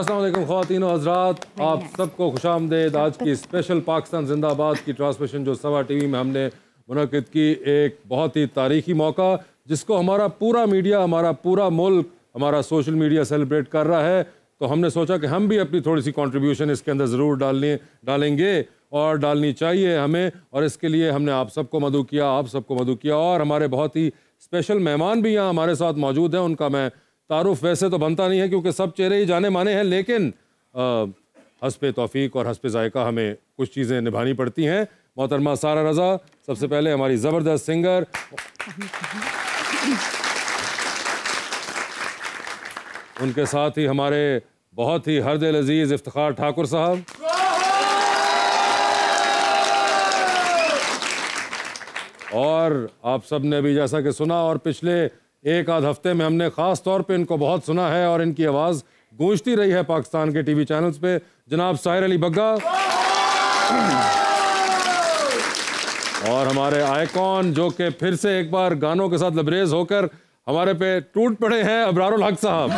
अस्सलाम वालेकुम ख़वातीन और हज़रात, आप सबको खुशामदीद। आज की स्पेशल पाकिस्तान जिंदाबाद की ट्रांसमिशन जो सवा टीवी में हमने मुनक़िद की, एक बहुत ही तारीखी मौका जिसको हमारा पूरा मीडिया, हमारा पूरा मुल्क, हमारा सोशल मीडिया सेलिब्रेट कर रहा है। तो हमने सोचा कि हम भी अपनी थोड़ी सी कंट्रीब्यूशन इसके अंदर ज़रूर डालेंगे और डालनी चाहिए हमें। और इसके लिए हमने आप सबको मदऊ किया, आप सबको मदऊ किया। और हमारे बहुत ही स्पेशल मेहमान भी यहाँ हमारे साथ मौजूद हैं। उनका मैं तारुफ वैसे तो बनता नहीं है क्योंकि सब चेहरे ही जाने माने हैं, लेकिन हस्बे तौफीक और हस्बे ज़ायका हमें कुछ चीज़ें निभानी पड़ती हैं। मोहतरमा सारा रज़ा सबसे पहले हमारी ज़बरदस्त सिंगर, उनके साथ ही हमारे बहुत ही हरदिल अजीज़ इफ्तिखार ठाकुर साहब, और आप सब ने भी जैसा कि सुना और पिछले एक आध हफ्ते में हमने ख़ास तौर पे इनको बहुत सुना है और इनकी आवाज़ गूंजती रही है पाकिस्तान के टीवी चैनल्स पे, जनाब साहिर अली बग्गा। और हमारे आइकॉन जो कि फिर से एक बार गानों के साथ लबरेज होकर हमारे पे टूट पड़े हैं, Abrarul Haq sahab.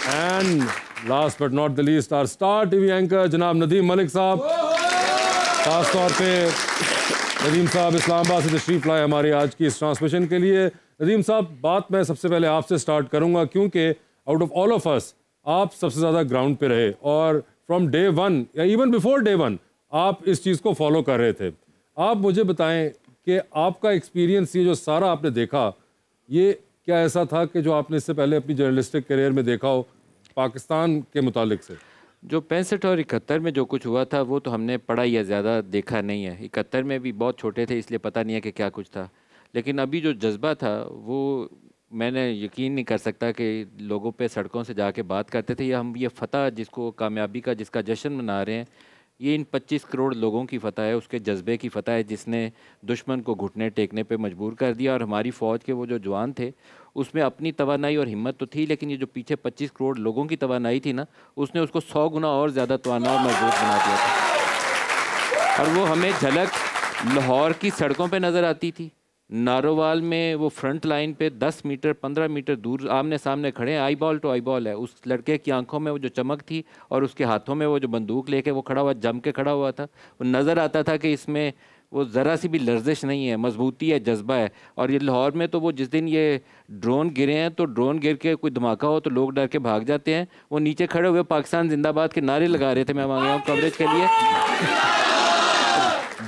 And last but not the least our Star TV anchor जनाब नदीम मलिक साहब। खास तौर पे नदीम साहब इस्लामाबाद से तशरीफ़ लाए हमारी आज की इस ट्रांसमिशन के लिए। नदीम साहब, बात मैं सबसे पहले आपसे स्टार्ट करूंगा क्योंकि out of all of us आप सबसे ज़्यादा ग्राउंड पे रहे और फ्रॉम डे वन या इवन बिफोर डे वन आप इस चीज़ को फॉलो कर रहे थे। आप मुझे बताएं कि आपका एक्सपीरियंस, ये जो सारा आपने देखा, ये क्या ऐसा था कि जो आपने इससे पहले अपनी जर्नलिस्टिक करियर में देखा हो पाकिस्तान के मुतालिक से? जो 65 और 71 में जो कुछ हुआ था वो तो हमने पढ़ा या ज़्यादा देखा नहीं है। 71 में भी बहुत छोटे थे इसलिए पता नहीं है कि क्या कुछ था, लेकिन अभी जो जज्बा था वो मैंने यकीन नहीं कर सकता कि लोगों पे सड़कों से जाके बात करते थे। या हम ये फ़तह जिसको कामयाबी का जिसका जश्न मना रहे हैं, ये इन 25 करोड़ लोगों की फ़तह है, उसके जज्बे की फ़तह है जिसने दुश्मन को घुटने टेकने पे मजबूर कर दिया। और हमारी फ़ौज के वो जो जवान थे उसमें अपनी तवानाई और हिम्मत तो थी, लेकिन ये जो पीछे 25 करोड़ लोगों की तवानाई थी ना, उसने उसको 100 गुना और ज़्यादा तवाना और मजबूत बना दिया था। और वो हमें झलक लाहौर की सड़कों पे नज़र आती थी। नारोवाल में वो फ्रंट लाइन पे 10 मीटर 15 मीटर दूर आमने सामने खड़े हैं, eyeball to eyeball है। उस लड़के की आंखों में वो जो चमक थी और उसके हाथों में वो जो बंदूक लेके वो खड़ा हुआ, जम के खड़ा हुआ था, वो नज़र आता था कि इसमें वो ज़रा सी भी लर्जिश नहीं है, मजबूती है, जज्बा है। और ये लाहौर में तो वो जिस दिन ये ड्रोन गिरे हैं तो ड्रोन गिर के कोई धमाका हो तो लोग डर के भाग जाते हैं। वो नीचे खड़े हुए पाकिस्तान जिंदाबाद के नारे लगा रहे थे। मैं वहाँ गया हूँ कवरेज के लिए।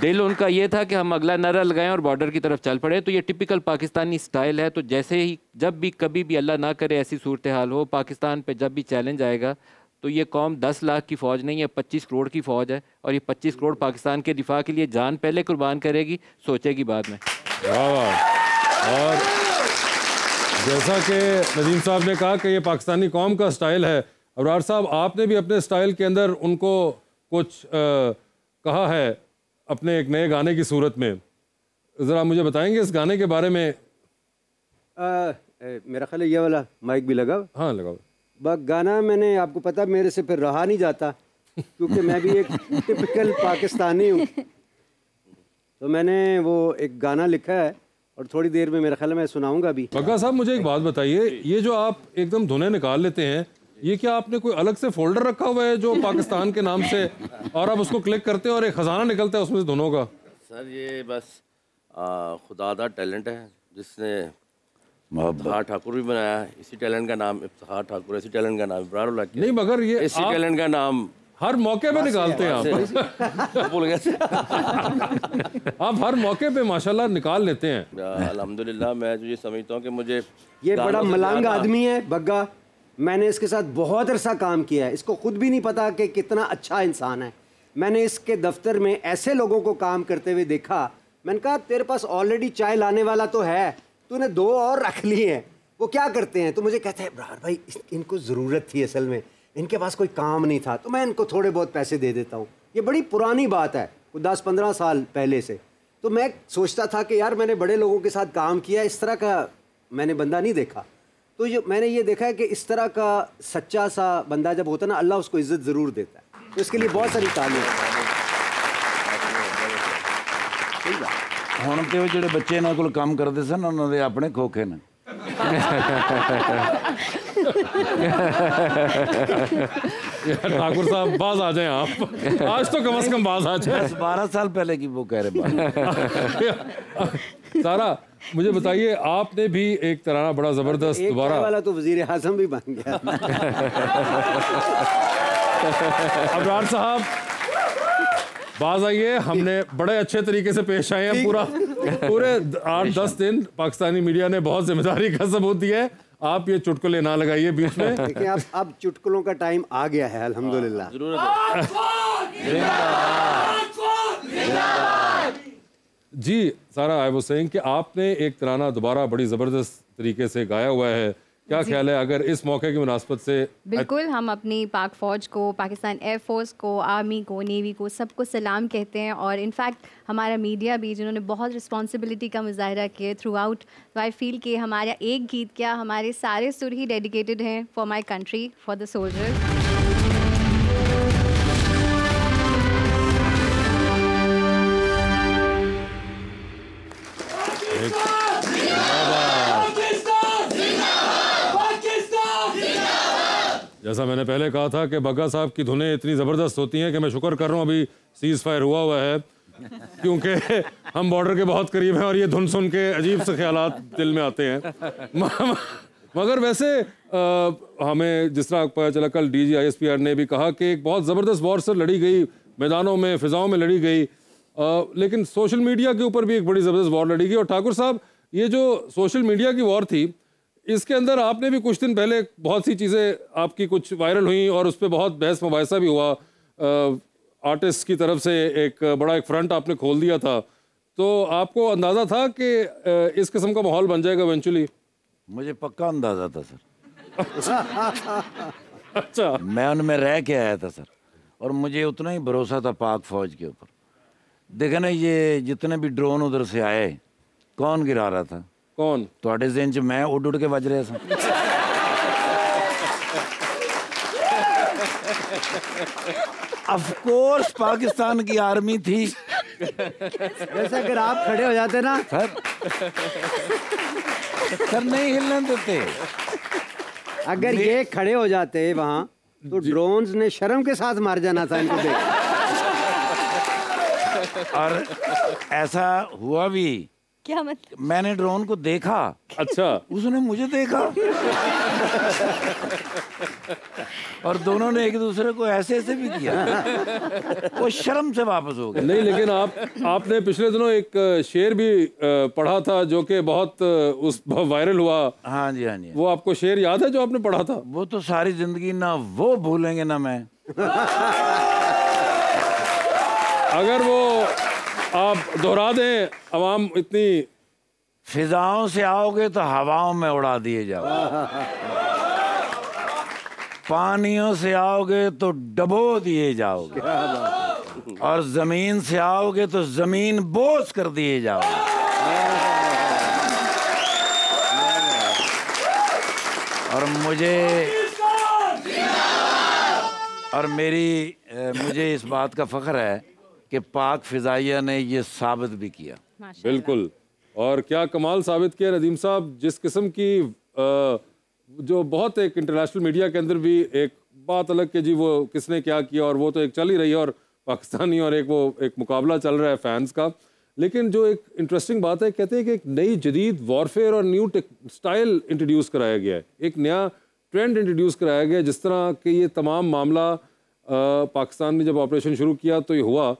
दिल उनका ये था कि हम अगला नारा लगाएं और बॉर्डर की तरफ चल पड़े। तो ये टिपिकल पाकिस्तानी स्टाइल है। तो जैसे ही जब भी कभी भी अल्लाह ना करे ऐसी सूरत हाल हो, पाकिस्तान पे जब भी चैलेंज आएगा तो ये कौम 10 लाख की फ़ौज नहीं है, 25 करोड़ की फ़ौज है। और ये 25 करोड़ पाकिस्तान के दिफा के लिए जान पहले कुर्बान करेगी, सोचेगी बाद में। और जैसा कि नदीम साहब ने कहा कि ये पाकिस्तानी कौम का स्टाइल है, अबरार साहब आपने भी अपने स्टाइल के अंदर उनको कुछ कहा है अपने एक नए गाने की सूरत में। ज़रा मुझे बताएंगे इस गाने के बारे में? मेरा ख्याल है ये वाला माइक भी लगा। हाँ लगाओ। गाना मैंने, आपको पता मेरे से फिर रहा नहीं जाता क्योंकि मैं भी एक टिपिकल पाकिस्तानी हूँ। तो मैंने वो एक गाना लिखा है और थोड़ी देर में मेरा ख्याल है मैं सुनाऊंगा भी। बग्गा साहब मुझे एक बात बताइए, ये जो आप एकदम धुनें निकाल लेते हैं, ये क्या आपने कोई अलग से फोल्डर रखा हुआ है जो पाकिस्तान के नाम से, और आप उसको क्लिक करते हैं और एक खजाना निकलता है उसमें से धुनों का? सर ये बस खुदादा टैलेंट है जिसने इफ्तिखार ठाकुर भी बनाया है। इसी टैलेंट का नाम इफ्तिखार ठाकुर, इसी टैलेंट का नाम इब्रारुल हक। नहीं मगर ये इसी टैलेंट का नाम हर मौके पे निकालते हैं आप। भूल गए आप हर मौके पे माशाल्लाह निकाल लेते हैं। अल्हम्दुलिल्लाह। मैं जो ये समझता हूँ कि मुझे ये बड़ा मलांग आदमी है बग्गा। मैंने इसके साथ बहुत अरसा काम किया है, इसको खुद भी नहीं पता कि कितना अच्छा इंसान है। मैंने इसके दफ्तर में ऐसे लोगों को काम करते हुए देखा, मैंने कहा तेरे पास ऑलरेडी चाय लाने वाला तो है, तूने 2 और रख लिए हैं, वो क्या करते हैं? तो मुझे कहते हैं इब्रार भाई इनको ज़रूरत थी, असल में इनके पास कोई काम नहीं था तो मैं इनको थोड़े बहुत पैसे दे देता हूँ। ये बड़ी पुरानी बात है, 10-15 साल पहले से। तो मैं सोचता था कि यार मैंने बड़े लोगों के साथ काम किया, इस तरह का मैंने बंदा नहीं देखा। तो मैंने ये देखा है कि इस तरह का सच्चा सा बंदा जब होता है ना, अल्लाह उसको इज्जत ज़रूर देता है। तो इसके लिए बहुत सारी तालीम। ਹੁਣ ਤੇ ਉਹ ਜਿਹੜੇ ਬੱਚੇ ਇਹਨਾਂ ਕੋਲ ਕੰਮ ਕਰਦੇ ਸਨ ਉਹਨਾਂ ਦੇ ਆਪਣੇ ਖੋਖੇ ਨੇ। ठाकुर साहब बाज आ जाएं आप, आज तो कम से कम बाज आ जाए। 12 साल पहले की वो कह रहे बात। सारा मुझे बताइए, आपने भी एक तराना बड़ा जबरदस्त एक दोबारा, वाला तो वजीर आजम भी बन गया। अबरार साहब बाज आइए, हमने बड़े अच्छे तरीके से पेश आए हैं। पूरे 8-10 दिन पाकिस्तानी मीडिया ने बहुत जिम्मेदारी का सबूत दिया है। आप ये चुटकुले ना लगाइए बीच में। देखिए अब चुटकुलों का टाइम आ गया है, अल्हम्दुलिल्लाह। जरूरत है। जी सारा, आई वाज सेइंग कि आपने एक तराना दोबारा बड़ी ज़बरदस्त तरीके से गाया हुआ है, क्या ख्याल है अगर इस मौके की मुनासबत से? बिल्कुल, हम अपनी पाक फ़ौज को, पाकिस्तान एयर फोर्स को, आर्मी को, नेवी को, सबको सलाम कहते हैं। और इनफैक्ट हमारा मीडिया भी, जिन्होंने बहुत रिस्पॉन्सिबिलिटी का मुजाहरा किया थ्रू आउट, तो आई फील कि हमारा एक गीत क्या, हमारे सारे सुर ही डेडिकेटेड हैं for my country, for the soldiers. जैसा मैंने पहले कहा था कि बग्गा साहब की धुनें इतनी ज़बरदस्त होती हैं कि मैं शुक्र कर रहा हूँ अभी सीज़ फायर हुआ है, क्योंकि हम बॉर्डर के बहुत करीब हैं और ये धुन सुन के अजीब से ख्यालात दिल में आते हैं। मगर वैसे हमें जिस तरह पता चला, कल DGISPR ने भी कहा कि एक बहुत ज़बरदस्त वॉर सर लड़ी गई, मैदानों में फ़िज़ाओं में लड़ी गई, लेकिन सोशल मीडिया के ऊपर भी एक बड़ी ज़बरदस्त वॉर लड़ी गई। और ठाकुर साहब, ये जो सोशल मीडिया की वॉर थी, इसके अंदर आपने भी कुछ दिन पहले बहुत सी चीज़ें आपकी कुछ वायरल हुई और उस पर बहुत बहस मुबाहिसा भी हुआ। आर्टिस्ट की तरफ से एक बड़ा एक फ्रंट आपने खोल दिया था, तो आपको अंदाज़ा था कि इस किस्म का माहौल बन जाएगा इवेंचुअली? मुझे पक्का अंदाजा था सर। अच्छा, मैं उनमें रह के आया था सर, और मुझे उतना ही भरोसा था पाक फौज के ऊपर। देखे ना, ये जितने भी ड्रोन उधर से आए, कौन गिरा रहा था? कौन? थोड़े दिन च मैं उड़ के बज रहा था। ऑफ कोर्स पाकिस्तान की आर्मी थी। वैसे अगर आप खड़े हो जाते ना सर नहीं हिलने देते। अगर ये खड़े हो जाते वहाँ, तो ड्रोन्स ने शर्म के साथ मार जाना था इनको देख। और ऐसा हुआ भी। क्या मतलब? मैंने ड्रोन को देखा। अच्छा, उसने मुझे देखा। और दोनों ने एक दूसरे को ऐसे ऐसे भी किया। वो शर्म से वापस हो गए। नहीं, लेकिन आपने पिछले दिनों एक शेर भी पढ़ा था जो कि बहुत उस वायरल हुआ। हाँ जी, हाँ जी। वो आपको शेर याद है जो आपने पढ़ा था? वो तो सारी जिंदगी ना वो भूलेंगे ना मैं। अगर वो आप दोहरा दें, अवाम इतनी। फिजाओं से आओगे तो हवाओं में उड़ा दिए जाओ, पानियों से आओगे तो डबो दिए जाओगे, और जमीन से आओगे तो जमीन बोझ कर दिए जाओगे। और मुझे इस बात का फख्र है कि पाक फिजाइया ने ये साबित भी किया। बिल्कुल, और क्या कमाल साबित किया नदीम साहब। जिस किस्म की जो बहुत एक इंटरनेशनल मीडिया के अंदर भी एक बात अलग कि जी वो किसने क्या किया, और वो तो एक चल ही रही है, और पाकिस्तानी और एक मुकाबला चल रहा है फैंस का। लेकिन जो एक इंटरेस्टिंग बात है, कहते हैं कि एक नई जदीद वॉरफेयर और न्यू स्टाइल इंट्रोड्यूस कराया गया है, एक नया ट्रेंड इंट्रोड्यूस कराया गया है। जिस तरह के ये तमाम मामला पाकिस्तान ने जब ऑपरेशन शुरू किया तो ये हुआ,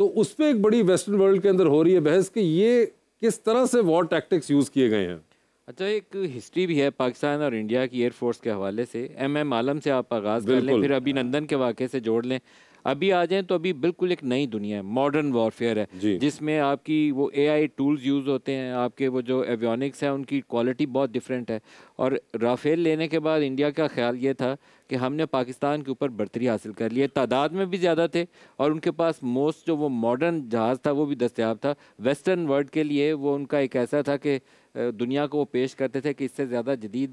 तो उस पर एक बड़ी वेस्टर्न वर्ल्ड के अंदर हो रही है बहस कि ये किस तरह से वॉर टैक्टिक्स यूज़ किए गए हैं। अच्छा, एक हिस्ट्री भी है पाकिस्तान और इंडिया की एयरफोर्स के हवाले से। MM आलम से आप आगाज़ कर लें, फिर अभिनंदन के वाक़े से जोड़ लें, अभी आ जाएं तो अभी बिल्कुल एक नई दुनिया है, मॉडर्न वॉरफेयर है, जिसमें आपकी वो AI टूल्स यूज़ होते हैं, आपके वो जो एवियोनिक्स है उनकी क्वालिटी बहुत डिफरेंट है। और राफेल लेने के बाद इंडिया का ख्याल ये था कि हमने पाकिस्तान के ऊपर बर्तरी हासिल कर ली है। तादाद में भी ज़्यादा थे और उनके पास मोस्ट जो वो मॉडर्न जहाज़ था वो भी दस्तयाब था। वेस्टर्न वर्ल्ड के लिए वो उनका एक ऐसा था कि दुनिया को वो पेश करते थे कि इससे ज़्यादा जदीद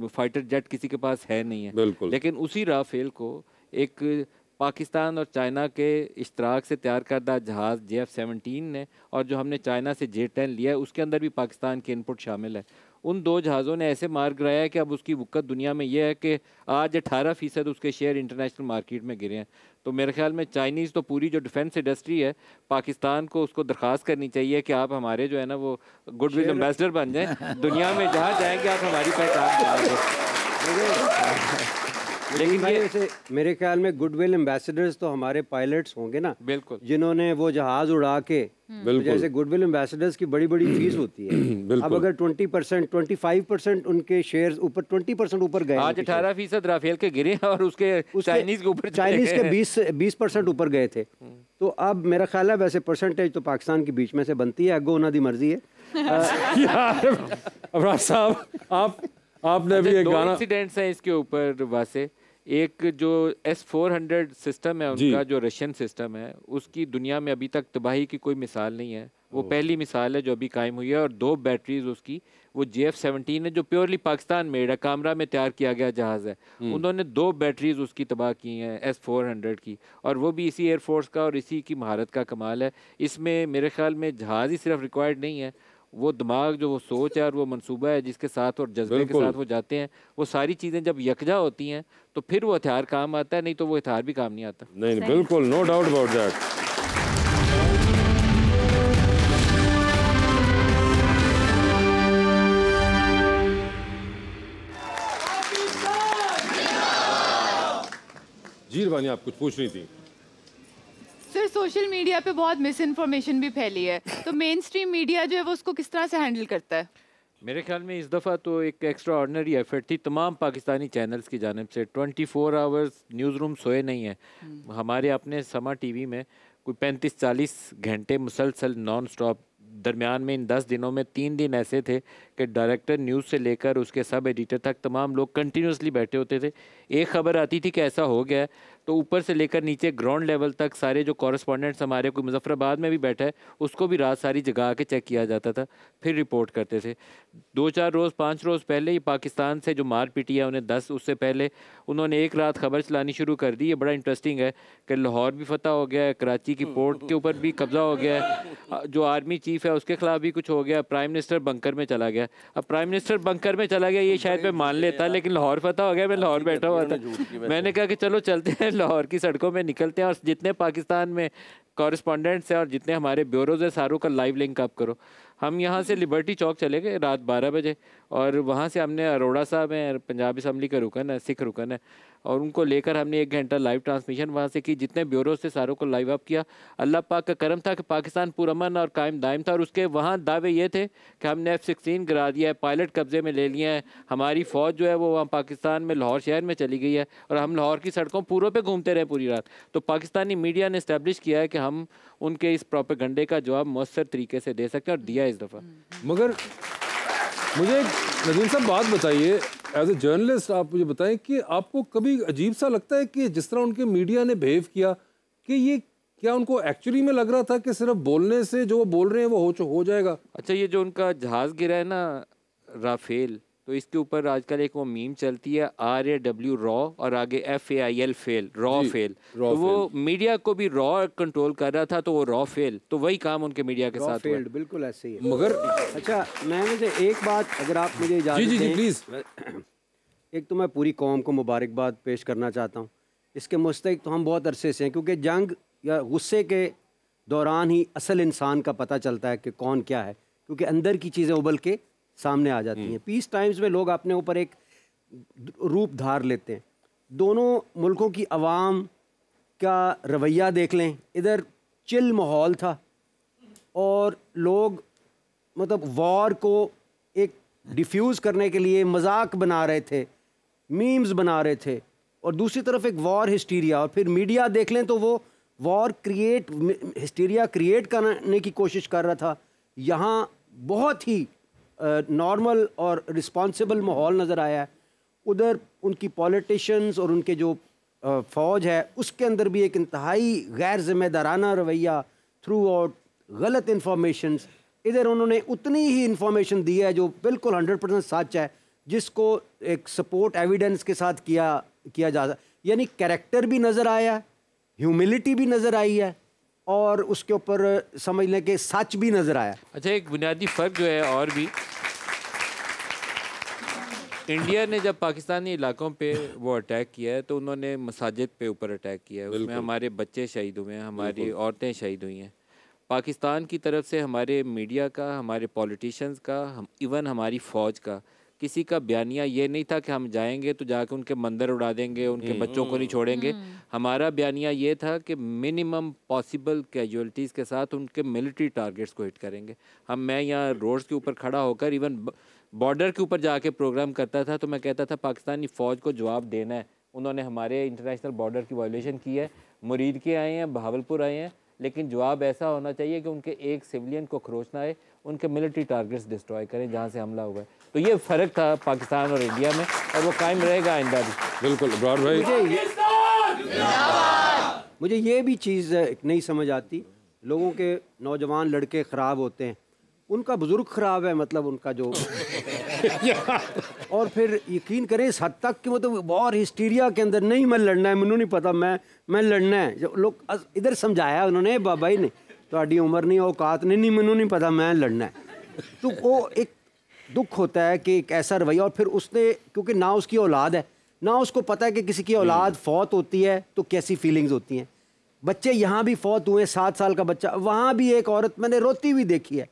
फाइटर जेट किसी के पास है नहीं है। लेकिन उसी राफेल को एक पाकिस्तान और चाइना के इश्तराक से तैयार करदा जहाज़ JF-17 ने, और जो हमने चाइना से J-10 लिया है उसके अंदर भी पाकिस्तान के इनपुट शामिल है। उन 2 जहाज़ों ने ऐसे मार गिराया कि अब उसकी वक़्त दुनिया में यह है कि आज 18% उसके शेयर इंटरनेशनल मार्केट में गिरे हैं। तो मेरे ख्याल में चाइनीज़ तो पूरी जो डिफेंस इंडस्ट्री है, पाकिस्तान को उसको दरख्वास्त करनी चाहिए कि आप हमारे जो है ना वो गुडविल एम्बेसडर बन जाएं, दुनिया में जहाँ जाएंगे आप हमारी पहचान करेंगे। लेकिन वैसे मेरे ख्याल में गुडविल एम्बेसडर्स तो हमारे पायलट्स होंगे ना, बिल्कुल, जिन्होंने वो जहाज उड़ा के, तो जैसे गुडविल एम्बेसडर्स की बड़ी बड़ी फीस होती है। अब अगर 20%, 25% उनके शेयर्स ऊपर 20% ऊपर गए, आज 18% राफेल के गिरे और उसके चाइनीज के ऊपर, चाइनीज के 20% ऊपर गए थे। तो अब मेरा ख्याल है वैसे परसेंटेज तो पाकिस्तान के बीच में से बनती है, अगो उन्होंने दी मर्जी है। अबरार साहब आपने भी एक गाना, इंसिडेंट्स हैं इसके ऊपर वासे। एक जो S-400 सिस्टम है उनका, जो रशियन सिस्टम है, उसकी दुनिया में अभी तक तबाही की कोई मिसाल नहीं है। वो पहली मिसाल है जो अभी कायम हुई है। और 2 बैटरीज उसकी, वो JF-17 है जो प्योरली पाकिस्तान मेड है, कामरा में तैयार किया गया जहाज़ है। उन्होंने 2 बैटरीज उसकी तबाह की हैं S-400 की, और वो भी इसी एयरफोर्स का और इसी की महारत का कमाल है। इसमें मेरे ख्याल में जहाज़ ही सिर्फ रिक्वायर्ड नहीं है, वो दिमाग जो वो सोच है और वो मंसूबा है जिसके साथ और जज्बे के साथ वो जाते हैं, वो सारी चीज़ें जब यकजा होती हैं तो फिर वो हथियार काम आता है, नहीं तो वो हथियार भी काम नहीं आता। नहीं बिल्कुल, नो डाउट अबाउट दैट। जी रबानी, आप कुछ पूछ रही थी? सर, सोशल मीडिया पे बहुत मिस इन्फॉर्मेशन भी फैली है, तो मेन स्ट्रीम मीडिया जो है वो उसको किस तरह से हैंडल करता है? मेरे ख्याल में इस दफ़ा तो एक एक्स्ट्रा ऑर्डिनरी एफर्ट थी तमाम पाकिस्तानी चैनल्स की जानिब से। 24 आवर्स न्यूज़ रूम सोए नहीं हैं। हमारे अपने समा टीवी में कोई 35-40 घंटे मुसलसल नॉन स्टॉप, दरमियान में इन 10 दिनों में 3 दिन ऐसे थे कि डायरेक्टर न्यूज़ से लेकर उसके सब एडिटर तक तमाम लोग कंटिन्यूसली बैठे होते थे। एक खबर आती थी कि ऐसा हो गया है, तो ऊपर से लेकर नीचे ग्राउंड लेवल तक सारे जो कॉरेस्पॉन्डेंट्स हमारे, कोई मुजफ्फराबाद में भी बैठा है, उसको भी रात सारी जगा के चेक किया जाता था, फिर रिपोर्ट करते थे। 2-4 रोज़ 5 रोज़ पहले ही पाकिस्तान से जो मार पीटी है उन्हें 10 उससे पहले उन्होंने एक रात खबर चलानी शुरू कर दी। ये बड़ा इंटरेस्टिंग है कि लाहौर भी फतह हो गया है, कराची की पोर्ट के ऊपर भी कब्जा हो गया है, जो आर्मी चीफ है उसके खिलाफ भी कुछ हो गया, प्राइम मिनिस्टर बंकर में चला गया। अब प्राइम मिनिस्टर बंकर में चला गया ये शायद मैं मान लेता, लेकिन लाहौर फतह हो गया, मैं लाहौर बैठा हुआ था। मैंने कहा कि चलो चलते हैं लाहौर की सड़कों में निकलते हैं और जितने पाकिस्तान में कॉरेस्पॉन्डेंट्स हैं और जितने हमारे ब्यूरोज हैं सारों का लाइव लिंक अप करो। हम यहाँ से लिबर्टी चौक चले गए रात 12 बजे, और वहाँ से हमने अरोड़ा साहब हैं, पंजाब असम्बली का रुकन है, सिख रुकन है, और उनको लेकर हमने 1 घंटा लाइव ट्रांसमिशन वहाँ से की। जितने ब्यूरो से सारों को लाइव अप किया। अल्लाह पाक का करम था कि पाकिस्तान पुरअमन और कायम दायम था। और उसके वहाँ दावे ये थे कि हमने F-16 गिरा दिया है, पायलट कब्जे में ले लिया है, हमारी फ़ौज जो है वो वहाँ पाकिस्तान में लाहौर शहर में चली गई है, और हम लाहौर की सड़कों पूरों पर घूमते रहे पूरी रात। तो पाकिस्तानी मीडिया ने इस्टेब्लिश किया है कि हम उनके इस प्रोपेगंडे का जवाब मौसर तरीके से दे सकते हैं, और दिया इस दफ़ा। मगर मुझे नदीम साहब बात बताइए, एज ए जर्नलिस्ट आप मुझे बताएं कि आपको कभी अजीब सा लगता है कि जिस तरह उनके मीडिया ने बिहेव किया, कि ये क्या उनको एक्चुअली में लग रहा था कि सिर्फ बोलने से जो वो बोल रहे हैं वो हो जाएगा? अच्छा, ये जो उनका जहाज़ गिरा है ना राफेल, तो इसके ऊपर आजकल एक वो मीम चलती है RAW रॉ और आगे FAIL फेल, रॉ फेल। तो वो मीडिया को भी रॉ कंट्रोल कर रहा था, तो वो रॉ फेल, तो वही काम उनके मीडिया के साथ हुआ। बिल्कुल ऐसे ही है। मगर अच्छा, मैं मुझे एक बात, अगर आप मुझे इजाज़त दें, जी प्लीज़। एक तो मैं पूरी कौम को मुबारकबाद पेश करना चाहता हूँ। इसके मुस्तहिक तो हम बहुत अरसे से हैं, क्योंकि जंग या गुस्से के दौरान ही असल इंसान का पता चलता है कि कौन क्या है, क्योंकि अंदर की चीज़ें उबल के सामने आ जाती हैं। पीस टाइम्स में लोग अपने ऊपर एक रूप धार लेते हैं। दोनों मुल्कों की आवाम का रवैया देख लें, इधर चिल माहौल था और लोग मतलब वॉर को एक डिफ्यूज़ करने के लिए मजाक बना रहे थे, मीम्स बना रहे थे, और दूसरी तरफ एक वॉर हिस्टीरिया। और फिर मीडिया देख लें तो वो वॉर हिस्टीरिया क्रिएट करने की कोशिश कर रहा था। यहाँ बहुत ही नॉर्मल और रिस्पॉन्सिबल माहौल नज़र आया है। उधर उनकी पॉलिटिशियंस और उनके जो फ़ौज है उसके अंदर भी एक इंतहाई गैर ज़िम्मेदाराना रवैया थ्रू आउट, गलत इंफॉर्मेशंस। इधर उन्होंने उतनी ही इंफॉर्मेशन दी है जो बिल्कुल 100% सच है, जिसको एक सपोर्ट एविडेंस के साथ किया जा, यानी कैरेक्टर भी नज़र आया, ह्यूमिलिटी भी नज़र आई है, और उसके ऊपर समझ लें कि सच भी नज़र आया। अच्छा, एक बुनियादी फ़र्क जो है और भी इंडिया ने जब पाकिस्तानी इलाकों पे वो अटैक किया है तो उन्होंने मसाजिद पे ऊपर अटैक किया है, उसमें हमारे बच्चे शहीद हुए हैं, हमारी औरतें शहीद हुई हैं। पाकिस्तान की तरफ से हमारे मीडिया का, हमारे पॉलिटिशियंस का, इवन हमारी फ़ौज का किसी का बयानिया ये नहीं था कि हम जाएंगे तो जाके उनके मंदिर उड़ा देंगे, उनके बच्चों को नहीं छोड़ेंगे। हमारा बयानिया ये था कि मिनिमम पॉसिबल कैजुअलिटीज़ के साथ उनके मिलिट्री टारगेट्स को हिट करेंगे। मैं यहाँ रोड्स के ऊपर खड़ा होकर इवन बॉर्डर के ऊपर जाके प्रोग्राम करता था तो मैं कहता था पाकिस्तानी फ़ौज को जवाब देना है, उन्होंने हमारे इंटरनेशनल बॉर्डर की वायलेशन की है, मुरीद के आए हैं, बहावलपुर आए हैं, लेकिन जवाब ऐसा होना चाहिए कि उनके एक सिविलियन को खरोच ना आए, उनके मिलिट्री टारगेट्स डिस्ट्रॉय करें जहाँ से हमला हुआ है। तो ये फ़र्क था पाकिस्तान और इंडिया में और वो कायम रहेगा आइंदा भी। बिल्कुल इब्रार भाई। मुझे ये भी चीज़ नहीं समझ आती, लोगों के नौजवान लड़के ख़राब होते हैं, उनका बुज़ुर्ग ख़राब है, मतलब उनका जो और फिर यकीन करें इस हद तक कि मतलब और हिस्टीरिया के अंदर नहीं मैं लड़ना है, मैनू नहीं पता, मैं लड़ना है। जो लोग इधर समझाया उन्होंने बाबा जी ने, ਤੁਹਾਡੀ उम्र नहीं औकात नहीं, मैनू नहीं पता, मैं लड़ना है। तो वो एक दुख होता है कि एक ऐसा रवैया, और फिर उसने क्योंकि ना उसकी औलाद है ना उसको पता है कि किसी की औलाद फौत होती है तो कैसी फीलिंग्स होती हैं। बच्चे यहाँ भी फौत हुए, 7 साल का बच्चा, वहाँ भी एक औरत मैंने रोती हुई देखी है,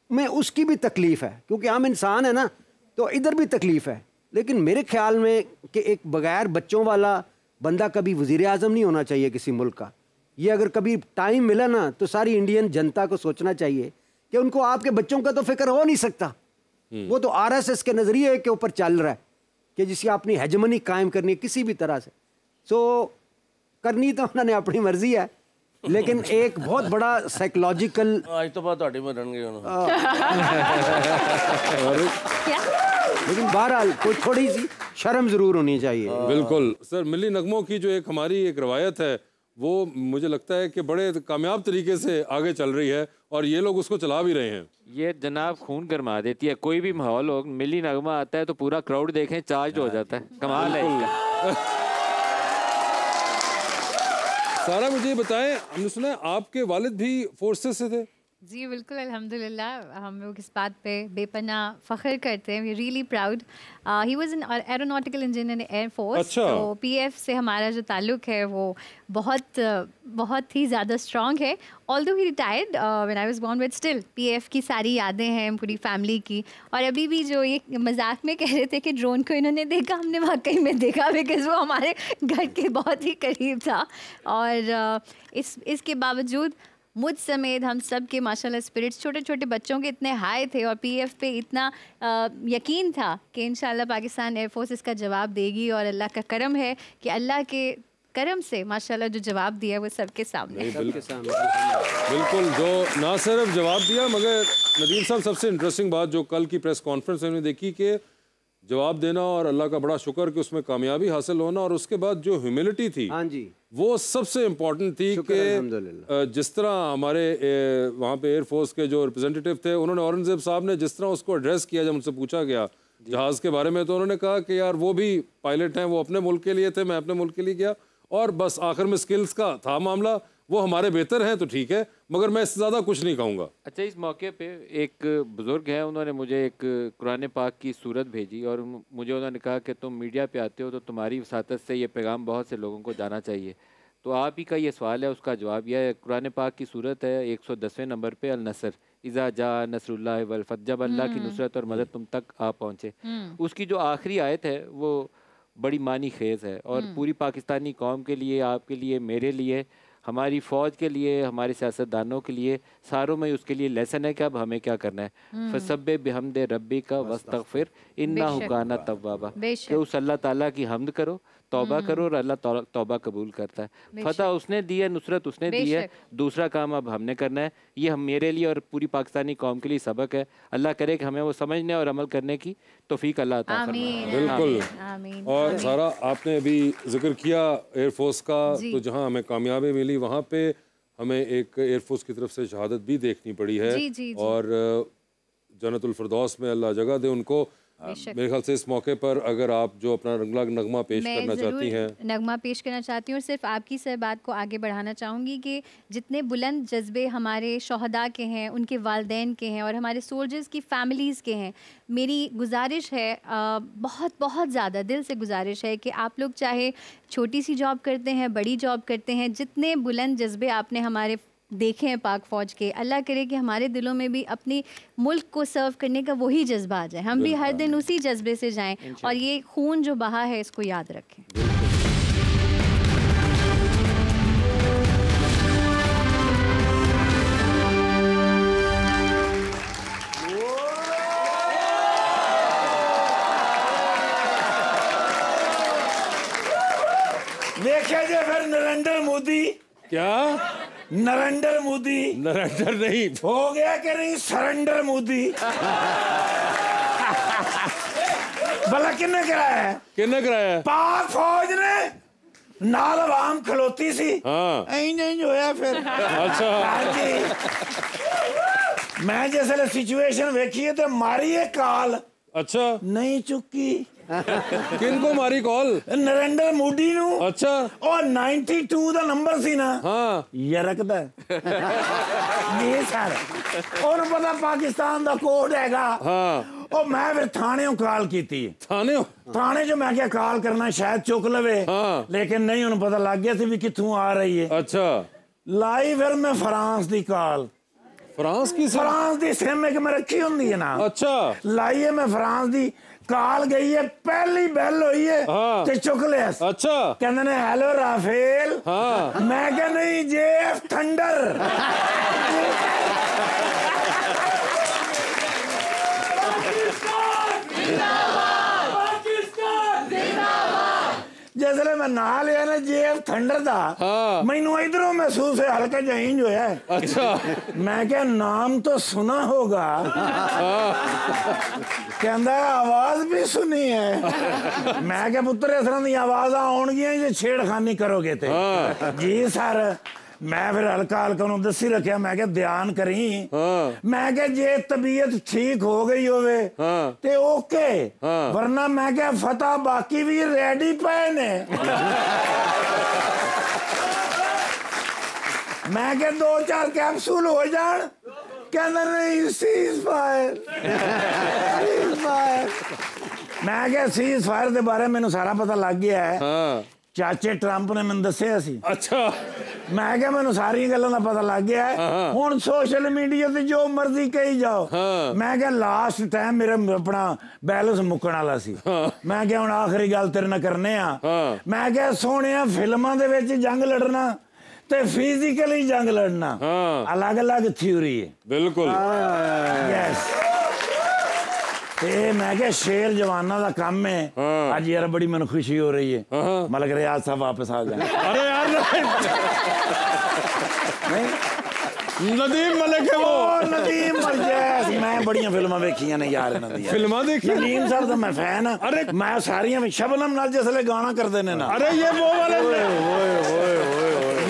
मैं उसकी भी तकलीफ़ है क्योंकि हम इंसान है ना, तो इधर भी तकलीफ़ है। लेकिन मेरे ख्याल में कि एक बग़ैर बच्चों वाला बंदा कभी वज़ीर आज़म नहीं होना चाहिए किसी मुल्क का। ये अगर कभी टाइम मिला ना तो सारी इंडियन जनता को सोचना चाहिए कि उनको आपके बच्चों का तो फिक्र हो नहीं सकता, वो तो RSS के नज़रिए के ऊपर चल रहा है कि जिसकी अपनी हेजमनी कायम करनी है किसी भी तरह से। सो करनी तो उन्होंने अपनी मर्जी है, लेकिन एक बहुत बड़ा साइकोलॉजिकल आज तो बात ਤੁਹਾਡੀ ਮਰਨ ਗਏ ਹੁਣ। लेकिन बहरहाल कोई थोड़ी सी शर्म ज़रूर होनी चाहिए। बिल्कुल सर, मिली नगमों की जो एक हमारी एक रवायत है वो मुझे लगता है कि बड़े कामयाब तरीके से आगे चल रही है और ये लोग उसको चला भी रहे हैं। ये जनाब खून गरमा देती है, कोई भी माहौल हो, मिली नगमा आता है तो पूरा क्राउड देखें चार्ज हो जाता है, कमाल है इसका। सारा मुझे बताएं, हमने सुना है आपके वालिद भी फोर्सेस से थे? जी बिल्कुल, अल्हम्दुलिल्लाह हम लोग इस बात पे बेपनाह फ़ख्र करते हैं, we really proud. He was an aeronautical engineer in Air Force. अच्छा। तो PF से हमारा जो ताल्लुक़ है वो बहुत ही ज़्यादा स्ट्रॉन्ग है। Although he retired when I was born, but still PF की सारी यादें हैं पूरी फैमिली की। और अभी भी जो ये मजाक में कह रहे थे कि ड्रोन को इन्होंने देखा, हमने वाकई में देखा, बिकॉज़ वो हमारे घर के बहुत ही करीब था। और इसके बावजूद मुझ समेत हम सब के माशाल्लाह स्पिरिट्स छोटे छोटे बच्चों के इतने हाई थे और PF पे इतना यकीन था कि इंशाल्लाह पाकिस्तान एयरफोर्स इसका जवाब देगी। और अल्लाह का करम है कि अल्लाह के करम से माशाल्लाह जो जवाब दिया वो सबके सामने। बिल्कुल, जो ना सिर्फ जवाब दिया मगर नदीम साहब सबसे इंटरेस्टिंग बात जो कल की प्रेस कॉन्फ्रेंस में देखी कि जवाब देना और अल्लाह का बड़ा शुक्र कि उसमें कामयाबी हासिल होना, और उसके बाद जो ह्यूमिलिटी थी हाँ जी वो सबसे इम्पोर्टेंट थी कि जिस तरह हमारे वहाँ पे एयरफोर्स के जो रिप्रेजेंटेटिव थे उन्होंने, औरंगजेब साहब ने जिस तरह उसको एड्रेस किया, जब उनसे पूछा गया जहाज़ के बारे में तो उन्होंने कहा कि यार वो भी पायलट हैं, वो अपने मुल्क के लिए थे, मैं अपने मुल्क के लिए गया, और बस आखिर में स्किल्स का था मामला, वो हमारे बेहतर हैं तो ठीक है, मगर मैं इससे ज़्यादा कुछ नहीं कहूँगा। अच्छा, इस मौके पे एक बुज़ुर्ग है, उन्होंने मुझे एक कुरान पाक की सूरत भेजी और मुझे उन्होंने कहा कि तुम मीडिया पे आते हो तो तुम्हारी वसातत से ये पैगाम बहुत से लोगों को जाना चाहिए। तो आप ही का ये सवाल है, उसका जवाब यह है। कुरान पाक की सूरत है 110वें नंबर पे, अल नसर इज़ा जा नसरुल्लाह वल फतह, जब अल्लाह की नुसरत और मदद तुम तक आ पहुँचे। उसकी जो आखिरी आयत है वो बड़ी मानी खेज़ है और पूरी पाकिस्तानी कौम के लिए, आपके लिए, मेरे लिए, हमारी फ़ौज के लिए, हमारे सियासतदानों के लिए, सारों में उसके लिए लेसन है कि अब हमें क्या करना है। फसब्बे बिहम्दे रब्बी का वस्तगफिर इन्नहु काना तव्वाबा, कि उस अल्लाह ताला की हमद करो, तौबा करो, और अल्लाह तौबा कबूल करता है। फतह उसने दी है, नुसरत उसने दी है, दूसरा काम अब हमने करना है। ये हम मेरे लिए और पूरी पाकिस्तानी कौम के लिए सबक है। अल्लाह करे कि हमें वो समझने और अमल करने की तौफीक अल्लाह अता फरमाए। बिल्कुल। और सारा आपने अभी जिक्र किया एयरफोर्स का, तो जहाँ हमें कामयाबी मिली वहाँ पे हमें एक एयरफोर्स की तरफ से शहादत भी देखनी पड़ी है। और जन्नतुल फिरदौस में अल्लाह जगह दे उनको। बेशक। मेरे ख्याल से इस मौके पर अगर आप जो अपना रंगला नगमा पेश मैं करना ज़रूर चाहती हैं। नगमा पेश करना चाहती हूँ और सिर्फ आपकी सर बात को आगे बढ़ाना चाहूँगी कि जितने बुलंद जज्बे हमारे शहदा के हैं, उनके वालदैन के हैं और हमारे सोल्जर्स की फैमिलीज़ के हैं, मेरी गुजारिश है, बहुत बहुत ज़्यादा दिल से गुजारिश है कि आप लोग चाहे छोटी सी जॉब करते हैं, बड़ी जॉब करते हैं, जितने बुलंद जज्बे आपने हमारे देखे हैं पाक फ़ौज के, अल्लाह करे कि हमारे दिलों में भी अपनी मुल्क को सर्व करने का वही जज्बा आ जाए, हम भी हर दिन उसी जज्बे से जाएं और ये खून जो बहा है इसको याद रखें। देखिए जी फिर नरेंद्र मोदी, क्या नरेंद्र मोदी नरेंद्र नहीं हो गया कि नहीं सरेंडर मोदी। भला किन्ने कराया है? किन्ने कराया है? पाक फौज ने नाल आवाम खलोती सी। हाँ इंज होया फिर। अच्छा हाँ जी। मैं जिसले सिचुएशन वेखी है तो मारी है कॉल, अच्छा नहीं चुकी। किनको मारी कॉल? नरेंद्र मोदी नु। अच्छा और 92 ਦਾ ਨੰਬਰ ਸੀ ਨਾ। हाँ ਯਰਕਦਾ ਇਹ ਸਰ ਉਹਨੂੰ ਪਤਾ ਪਾਕਿਸਤਾਨ ਦਾ ਕੋਡ ਹੈਗਾ। हाँ ਉਹ ਮੈਂ ਫਿਰ ਥਾਣੇੋਂ ਕਾਲ ਕੀਤੀ। थाने हो? ਥਾਣੇ 'ਚ ਮੈਂ ਕਿਹਾ ਕਾਲ ਕਰਨਾ ਸ਼ਾਇਦ ਚੁੱਕ ਲਵੇ, ਹਾਂ। ਲੇਕਿਨ ਨਹੀਂ, ਉਹਨੂੰ ਪਤਾ ਲੱਗ ਗਿਆ ਸੀ ਵੀ ਕਿੱਥੋਂ ਆ ਰਹੀ ਹੈ। अच्छा ਲਾਈ ਫਿਰ ਮੈਂ ਫਰਾਂਸ ਦੀ ਕਾਲ। फ्रांस की सिम? ਫਰਾਂਸ ਦੀ ਸਿਮ ਇੱਕ ਮੈਂ ਰੱਖੀ ਹੁੰਦੀ ਹੈ ਨਾ। अच्छा ਲਾਈ ਹੈ ਮੈਂ ਫਰਾਂਸ ਦੀ ਕਾਲ, ਗਈ ਹੈ ਪਹਿਲੀ ਬੈਲ ਹੋਈ ਹੈ ਹਾਂ। ਤੇ ਚੁੱਕ ਲਿਆ। अच्छा ਕਹਿੰਦੇ ਨੇ ਹੈਲੋ ਰਾਫੇਲ। हाँ ਮੈਂ ਕਿਹਾ ਨਹੀਂ JF ਥੰਡਰ। ਜਿਸਲੇ ਮੈਂ ਨਾਂ ਲਿਆ ਨਾ JF ਥੰਡਰ ਦਾ, ਹਾਂ। ਮੈਨੂੰ ਇਧਰੋਂ ਮਹਿਸੂਸ ਹੋਇਆ ਹਲਕਾ ਜਿਹਾ ਇੰਜ ਹੋਇਆ। अच्छा ਮੈਂ ਕਿਹਾ ਨਾਮ ਤਾਂ ਸੁਨਾ ਹੋਗਾ। ਕਹਿੰਦਾ ਆਵਾਜ਼ ਵੀ ਸੁਣੀ ਹੈ। ਮੈਂ ਕਿਹਾ ਪੁੱਤਰ ਇਸ ਤਰ੍ਹਾਂ ਦੀਆਂ ਆਵਾਜ਼ਾਂ ਆਉਣਗੀਆਂ ਜੇ ਛੇੜਖਾਨੀ ਕਰੋਗੇ ਤੇ। ਜੀ ਸਰ। ਮੈਂ ਫਿਰ ਹਲਕਾ ਹਲਕਾ ਨੂੰ ਦੱਸੀ ਰੱਖਿਆ, ਮੈਂ ਕਿਹਾ ਧਿਆਨ ਕਰੀ। ਮੈਂ ਕਿਹਾ ਜੇ ਤਬੀਅਤ ਠੀਕ ਹੋ ਗਈ ਹੋਵੇ ਤੇ ਓਕੇ, ਵਰਨਾ ਮੈਂ ਕਿਹਾ ਫਤਿਹ ਬਾਕੀ ਵੀ ਰੈਡੀ ਪਏ ਨੇ। ਮੈਂ ਕਿਹਾ 2-4 ਕੈਪਸੂਲ ਹੋ ਜਾਣ। ਕਹਿੰਦਾ ਨਹੀਂ ਸੀਜ਼ ਫਾਇਰ, ਸੀਜ਼ ਫਾਇਰ। ਮੈਂ ਕਿਹਾ ਸੀਜ਼ ਫਾਇਰ ਦੇ ਬਾਰੇ ਮੈਨੂੰ ਸਾਰਾ ਪਤਾ ਲੱਗ ਗਿਆ ਹੈ। ਚਾਚੇ ਟਰੰਪ ਨੇ ਮੈਨੂੰ ਦੱਸਿਆ ਸੀ। अच्छा ਮੈਂ ਕਿਹਾ ਮੈਨੂੰ ਸਾਰੀਆਂ ਗੱਲਾਂ ਦਾ ਪਤਾ ਲੱਗ ਗਿਆ ਹੈ। ਹੁਣ ਸੋਸ਼ਲ ਮੀਡੀਆ ਤੇ ਜੋ ਮਰਜ਼ੀ ਕਹੀ ਜਾਓ। ਮੈਂ ਕਿਹਾ ਲਾਸਟ ਟਾਈਮ ਮੇਰਾ ਆਪਣਾ ਬੈਲੈਂਸ ਮੁੱਕਣ ਵਾਲਾ ਸੀ। ਮੈਂ ਕਿਹਾ ਹੁਣ ਆਖਰੀ ਗੱਲ ਤੇਰੇ ਨਾਲ ਕਰਨੇ ਆ। ਮੈਂ ਕਿਹਾ ਸੋਹਣਿਆ ਫਿਲਮਾਂ ਦੇ ਵਿੱਚ ਜੰਗ ਲੜਨਾ ਤੇ ਫਿਜ਼ੀਕਲੀ ਜੰਗ ਲੜਨਾ ਅਲੱਗ-ਅਲੱਗ ਥਿਊਰੀ ਹੈ। बिल्कुल ਯੈਸ। ਤੇ ਮੈਂ ਕਿਹਾ ਸ਼ੇਰ ਜਵਾਨਾਂ ਦਾ ਕੰਮ ਹੈ। ਅੱਜ ਯਾਰ ਬੜੀ ਮੈਨੂੰ ਖੁਸ਼ੀ ਹੋ ਰਹੀ ਹੈ। ਮੈਂ ਲੱਗ ਰਿਹਾ ਅੱਜ ਸਾਹਿਬ ਵਾਪਸ ਆ ਜਾਏ। अरे यार नदीम मलिक है वो। ਉਹ ਨਦੀਮ ਮਰਜੈਸ। ਮੈਂ ਬੜੀਆਂ ਫਿਲਮਾਂ ਵੇਖੀਆਂ ਨੇ ਯਾਰ ਇਹਨਾਂ ਦੀਆਂ। फिल्मा देखी? ਨਦੀਮ ਸਾਹਿਬ ਦਾ ਮੈਂ ਫੈਨ ਆ। ਅਰੇ ਮੈਂ ਸਾਰੀਆਂ ਸ਼ਬਨਮ ਨਾਲ ਜਿਸਲੇ ਗਾਣਾ ਕਰਦੇ ਨੇ ਨਾ। अरे ये वो वाले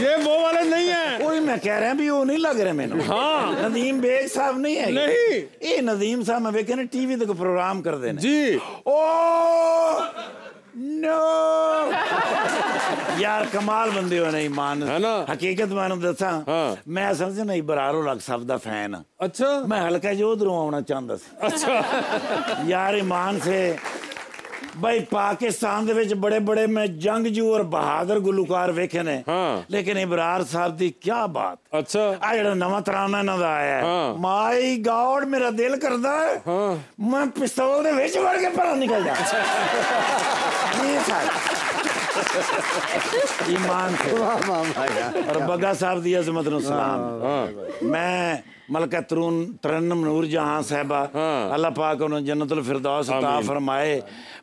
ये वो वाले नहीं है। ਉਹੀ ਮੈਂ ਕਹਿ ਰਿਹਾ ਵੀ ਉਹ ਨਹੀਂ ਲੱਗ ਰਿਹਾ ਮੈਨੂੰ। हाँ ਨਦੀਮ ਬੇਗ ਸਾਹਿਬ ਨਹੀਂ ਹੈ। नहीं ਇਹ ਨਦੀਮ ਸਾਹਿਬ ਮੈਂ ਵੇਖਿਆ ਨੇ ਟੀਵੀ ਤੇ ਕੋਈ ਪ੍ਰੋਗਰਾਮ ਕਰਦੇ ਨੇ। जी ਓ ਨੋ ਯਾਰ ਕਮਾਲ ਬੰਦੇ ਹੋ ਨੇ ਈਮਾਨ ਹੈ ਨਾ। ਹਕੀਕਤ ਮੈਨੂੰ ਦੱਸਾਂ, ਮੈਂ ਸਮਝ ਨਹੀਂ ਬਰਾਰੋ ਲੱਗ ਸਭ ਦਾ ਫੈਨ ਆ। अच्छा ਮੈਂ ਹਲਕਾ ਜਿਹਾ ਉਧਰੋਂ ਆਉਣਾ ਚਾਹੁੰਦਾ ਸੀ। अच्छा यार ईमान से भाई पाकिस्तान दे विच बड़े बड़े मैं जंगजू और बहादुर गुलकार वेखे ने, लेकिन इबरार साहब दी क्या बात। अच्छा आ जेड़ा नवा तराना इन्हां दा आया है, माय गॉड मेरा दिल करदा है मैं पिस्तौल दे विच वड़ के परा निकल जा। ये साहब ईमान से और बग्गा साहब दी अजमत नु सलाम। मैं मलका तरन्नुम नूर जहां साहबा अल्लाह पाक उन्होंने जन्नतुल फिरदौस अता फरमाए।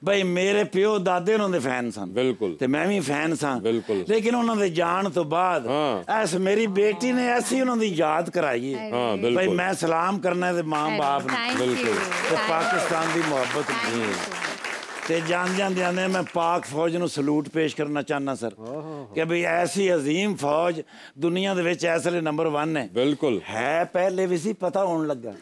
भाई मेरे प्यो दादे उन्होंने फैन सन, बिल्कुल, ते मैं भी फैन सा, बिल्कुल, लेकिन उन्होंने जान तो बाद ऐस मेरी बेटी ने ऐसी उन्होंने याद कराई है। भाई मैं सलाम करना है मां बाप ने, बिल्कुल, पाकिस्तान की मुहब्बत ते जान जाने मैं पाक फौज नूं सलूट पेश करना चाहना सर कि भाई ऐसी अजीम फौज दुनिया दे विच इस वेले नंबर 1 है। बिल्कुल है, पहले भी सी पता होने लगा।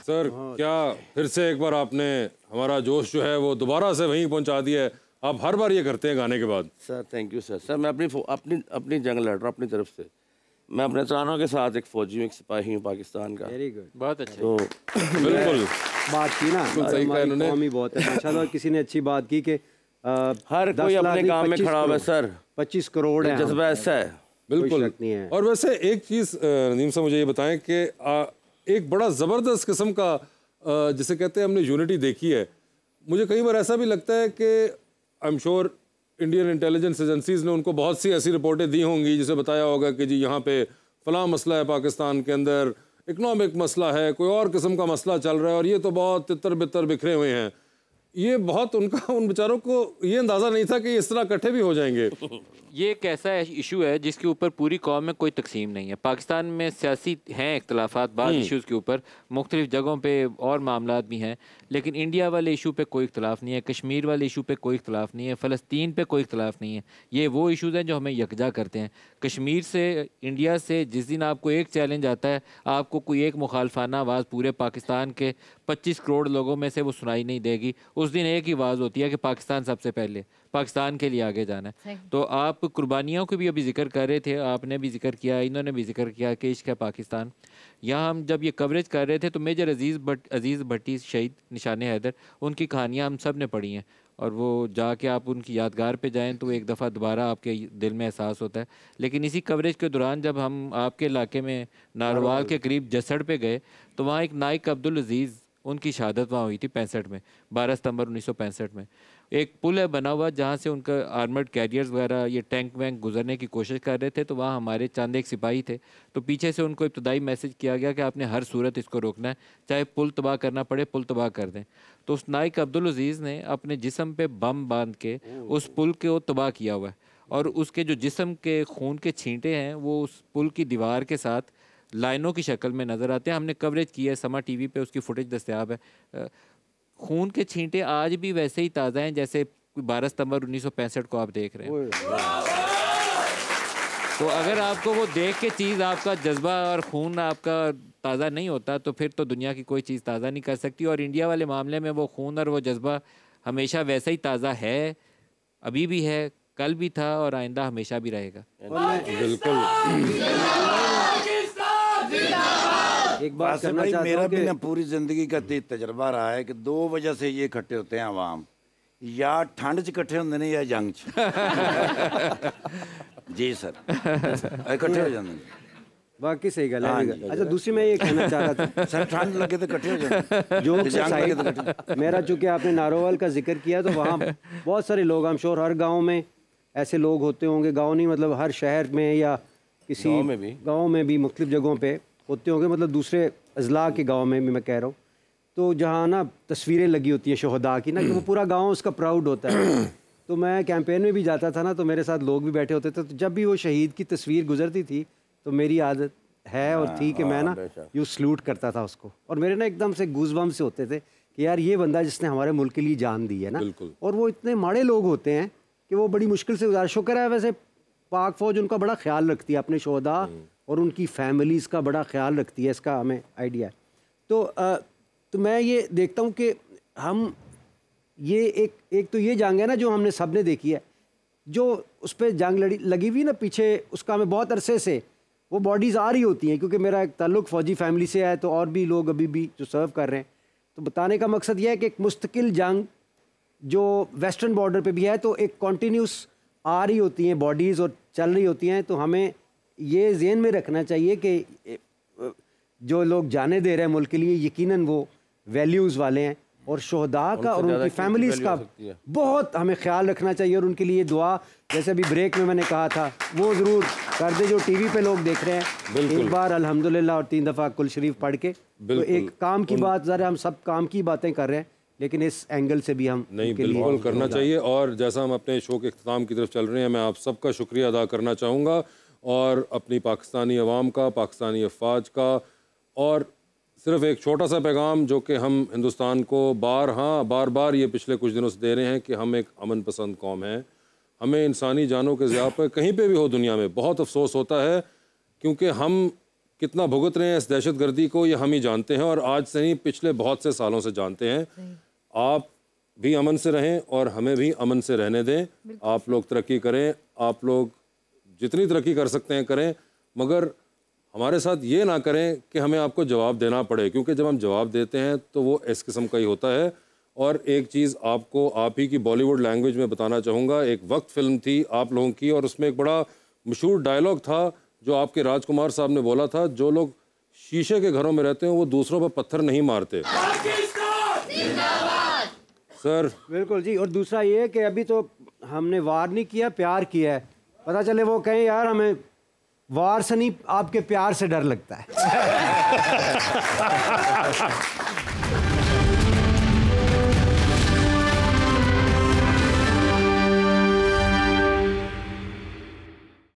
सर क्या फिर से एक बार आपने हमारा जोश जो है वो दोबारा से वहीं पहुंचा दिया है। आप हर बार ये करते हैं गाने के बाद। Sir thank you sir. Sir मैं अपनी जंग लड़ रहा हूँ अपनी तरफ से। मैं अपने तरानों के साथ एक फ़ौजी हूँ, एक सिपाही हूँ पाकिस्तान का। वेरी गुड, बहुत अच्छा। तो बिल्कुल बात की ना, सही कहा इन्होंने। कौम ही बहुत है माशाल्लाह। किसी ने अच्छी बात की कि हर कोई अपने काम में खड़ा हुआ है सर। 25 करोड़ है, जज्बा ऐसा है। बिल्कुल नहीं है। और वैसे एक चीज़ नदीम साहब मुझे ये बताएं कि एक बड़ा ज़बरदस्त किस्म का जिसे कहते हैं हमने यूनिटी देखी है। मुझे कई बार ऐसा भी लगता है कि I am sure Indian intelligence agencies ने उनको बहुत सी ऐसी रिपोर्टें दी होंगी जिसे बताया होगा कि जी यहाँ पे फलां मसला है, पाकिस्तान के अंदर इकनॉमिक मसला है, कोई और किस्म का मसला चल रहा है और ये तो बहुत तितर बितर बिखरे हुए हैं। ये बहुत उन बेचारों को ये अंदाज़ा नहीं था कि इस तरह इकट्ठे भी हो जाएंगे। ये एक ऐसा इशू है जिसके ऊपर पूरी कौम में कोई तकसीम नहीं है। पाकिस्तान में सियासी हैं इख्तलाफात बाद इश्यूज़ के ऊपर, मुख्तलिफ जगहों पे और मामलात भी हैं, लेकिन इंडिया वाले इशू पे कोई इख्तलाफ नहीं है, कश्मीर वाले इशू पे कोई इख्तलाफ नहीं है, फ़लस्तीन पे कोई इख्तलाफ नहीं है। ये वो इशूज़ हैं जो हमें यकजा करते हैं। कश्मीर से, इंडिया से जिस दिन आपको एक चैलेंज आता है, आपको कोई एक मुखालफाना आवाज़ पूरे पाकिस्तान के 25 करोड़ लोगों में से वो सुनाई नहीं देगी। उस दिन एक ही आवाज़ होती है कि पाकिस्तान सबसे पहले, पाकिस्तान के लिए आगे जाना है। तो आप कुर्बानियों को भी अभी जिक्र कर रहे थे, आपने भी जिक्र किया, इन्होंने भी जिक्र किया कि इश्क है पाकिस्तान। यहाँ हम जब ये कवरेज कर रहे थे तो मेजर अजीज़ भट्टी शहीद निशान हैदर, उनकी कहानियाँ हम सब ने पढ़ी हैं और वो जाके आप उनकी यादगार पे जाएं तो एक दफ़ा दोबारा आपके दिल में एहसास होता है। लेकिन इसी कवरेज के दौरान जब हम आपके इलाके में नारवाल के करीब जसड़ पे गए तो वहाँ एक नाइक अब्दुल अजीज़, उनकी शहादत वहाँ हुई थी 65 में, 12 सितंबर 1965 में। एक पुल है बना हुआ जहाँ से उनका आर्मर्ड कैरियर्स वगैरह ये टैंक वैंक गुजरने की कोशिश कर रहे थे, तो वहाँ हमारे चंद एक सिपाही थे, तो पीछे से उनको इब्तदाई मैसेज किया गया कि आपने हर सूरत इसको रोकना है, चाहे पुल तबाह करना पड़े पुल तबाह कर दें। तो उस नाइक अब्दुल अजीज़ ने अपने जिस्म पे बम बांध के उस पुल को तबाह किया हुआ है और उसके जो जिस्म के खून के छींटे हैं वो उस पुल की दीवार के साथ लाइनों की शक्ल में नज़र आते हैं। हमने कवरेज की है, समा टीवी पे उसकी फुटेज दस्तयाब है। खून के छींटे आज भी वैसे ही ताज़ा हैं जैसे 12 सितंबर 1965 को आप देख रहे हैं। तो अगर आपको वो देख के चीज़, आपका जज्बा और खून आपका ताज़ा नहीं होता तो फिर तो दुनिया की कोई चीज़ ताज़ा नहीं कर सकती। और इंडिया वाले मामले में वो खून और वो जज्बा हमेशा वैसा ही ताज़ा है, अभी भी है, कल भी था और आइंदा हमेशा भी रहेगा। बिल्कुल। एक बात करना भाई, चाहता मेरा हूं भी कि ना पूरी जिंदगी का तजर्बा रहा है कि दो वजह से ये इकट्ठे होते हैं अवाम, या ठंड च इकट्ठे होंगे ने या जंग च। जी सर, इकट्ठे हो जाते हैं। बाकी सही गल है। अच्छा, दूसरी मैं ये कहना चाह रहा था सर, ठंड लगे तो इकट्ठे हो जाते जो जंग लगे तो इकट्ठे। मेरा चूंकि आपने नारोवाल का जिक्र किया तो वहाँ बहुत सारे लोग, हम श्योर हर गांव में ऐसे लोग होते होंगे, गांव नहीं मतलब हर शहर में या किसी गांव में भी मुख्तलिफ जगहों पे होते होंगे, मतलब दूसरे अजला के गांव में भी मैं कह रहा हूँ, तो जहाँ ना तस्वीरें लगी होती हैं शहदा की ना, कि वो पूरा गांव उसका प्राउड होता है। तो मैं कैंपेन में भी जाता था ना, तो मेरे साथ लोग भी बैठे होते थे, तो जब भी वो शहीद की तस्वीर गुजरती थी तो मेरी आदत है और थी कि मैं ना यूँ सलूट करता था उसको, और मेरे ना एकदम से गूज़बम से होते थे कि यार ये बंदा जिसने हमारे मुल्क के लिए जान दी है ना। और वो इतने माड़े लोग होते हैं कि वो बड़ी मुश्किल से गुजार। शुक्र है वैसे पाक फ़ौज उनका बड़ा ख्याल रखती है, अपने शोहदा और उनकी फैमिलीज़ का बड़ा ख्याल रखती है, इसका हमें आइडिया है। तो मैं ये देखता हूँ कि हम ये एक तो ये जंग है ना जो हमने सब ने देखी है, जो उस पर जंग लगी हुई ना पीछे, उसका हमें बहुत अरसे से वो बॉडीज़ आ रही होती हैं, क्योंकि मेरा एक ताल्लुक़ फ़ौजी फैमिली से है, तो और भी लोग अभी भी जो सर्व कर रहे हैं। तो बताने का मकसद यह है कि एक मुस्तकिल जंग जो वेस्टर्न बॉर्डर पे भी है, तो एक कॉन्टीन्यूस आ रही होती हैं बॉडीज़ और चल रही होती हैं। तो हमें ये ज़हन में रखना चाहिए कि जो लोग जाने दे रहे हैं मुल्क के लिए, यकीनन वो वैल्यूज़ वाले हैं, और शोहदा का और उनकी फैमिलीज़ का बहुत हमें ख्याल रखना चाहिए, और उनके लिए दुआ, जैसे अभी ब्रेक में मैंने कहा था, वो ज़रूर कर दे जो टीवी पे लोग देख रहे हैं। एक बार अल्हम्दुलिल्लाह और 3 दफ़ा कुल शरीफ पढ़ के, तो एक काम की बात, ज़रा हम सब काम की बातें कर रहे हैं, लेकिन इस एंगल से भी हम नहीं बिल्कुल करना चाहिए। और जैसा हम अपने शो के इख्तिताम की तरफ चल रहे हैं, मैं आप सबका शुक्रिया अदा करना चाहूँगा, और अपनी पाकिस्तानी अवाम का, पाकिस्तानी अफवाज का, और सिर्फ एक छोटा सा पैगाम जो कि हम हिंदुस्तान को बार बार ये पिछले कुछ दिनों से दे रहे हैं कि हम एक अमन पसंद कौम हैं। हमें इंसानी जानों के ज़िया पर कहीं पे भी हो दुनिया में बहुत अफसोस होता है, क्योंकि हम कितना भुगत रहे हैं इस दहशतगर्दी को, ये हम ही जानते हैं, और आज से नहीं पिछले बहुत से सालों से जानते हैं। आप भी अमन से रहें और हमें भी अमन से रहने दें। आप लोग तरक्की करें, आप लोग जितनी तरक्की कर सकते हैं करें, मगर हमारे साथ ये ना करें कि हमें आपको जवाब देना पड़े, क्योंकि जब हम जवाब देते हैं तो वो इस किस्म का ही होता है। और एक चीज़ आपको आप ही की बॉलीवुड लैंग्वेज में बताना चाहूँगा। एक वक्त फिल्म थी आप लोगों की, और उसमें एक बड़ा मशहूर डायलॉग था जो आपके राजकुमार साहब ने बोला था, जो लोग शीशे के घरों में रहते हैं वो दूसरों पर पत्थर नहीं मारते। सर बिल्कुल जी। और दूसरा ये है कि अभी तो हमने वार नहीं किया, प्यार किया है। पता चले वो कहें यार हमें वार से नहीं आपके प्यार से डर लगता है।